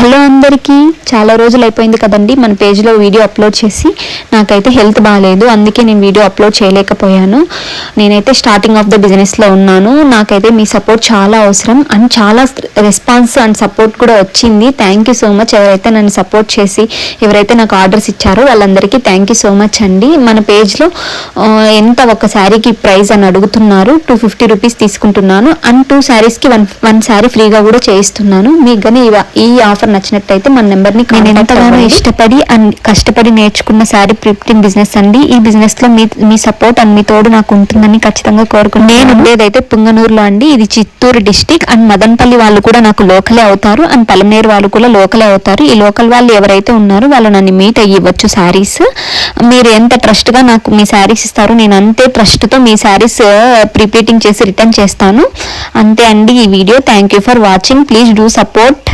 Hello అందరికీ, చాలా రోజులు అయిపోయింది కదండి మన పేజ్లో వీడియో అప్లోడ్ చేసి. నాకైతే హెల్త్ బాగాలేదు, అందుకే నేను వీడియో అప్లోడ్ చేయలేకపోయాను. నేనైతే స్టార్టింగ్ ఆఫ్ ద బిజినెస్లో ఉన్నాను. నాకైతే మీ సపోర్ట్ చాలా అవసరం అండ్ చాలా రెస్పాన్స్ అండ్ సపోర్ట్ కూడా వచ్చింది. Thank you so much. ఎవరైతే నన్ను సపోర్ట్ చేసి ఎవరైతే నాకు ఆర్డర్స్ ఇచ్చారో వాళ్ళందరికీ థ్యాంక్ యూ సో మచ్ అండి. మన పేజ్లో ఎంత ఒక శారీకి ప్రైస్ అని అడుగుతున్నారు. 250 రూపీస్ తీసుకుంటున్నాను అండ్ 2 శారీస్కి వన్ శారీ ఫ్రీగా కూడా చేయిస్తున్నాను. మీకు కానీ ఈ ఆఫర్ నచ్చినట్టయితే మన నెంబర్ని నేను ఎంతగానో ఇష్టపడి అండ్ కష్టపడి నేర్చుకున్న శారీ ప్రింటింగ్ బిజినెస్ అండి. ఈ బిజినెస్ లో మీ సపోర్ట్ అండ్ మీ తోడు నాకు ఉంటుందని ఖచ్చితంగా కోరుకుంటున్నాను. నేను ఉండేదైతే పుంగనూరులో అండి. ఇది చిత్తూరు డిస్టిక్ అండ్ మదనపల్లి వాళ్ళు కూడా నాకు లోకలే అవుతారు అండ్ పలమనేరు వాళ్ళు కూడా లోకలే అవుతారు. ఈ లోకల్ వాళ్ళు ఎవరైతే ఉన్నారో వాళ్ళు నన్ను మీట్ అయ్యవచ్చు. శారీస్ మీరు ఎంత ట్రస్ట్ గా నాకు మీ శారీస్ ఇస్తారో నేను అంతే ట్రస్ట్ తో మీ శారీస్ ప్రిపేటింగ్ చేసి రిటర్న్ చేస్తాను. అంతే అండి ఈ video. Thank you for watching. Please do support.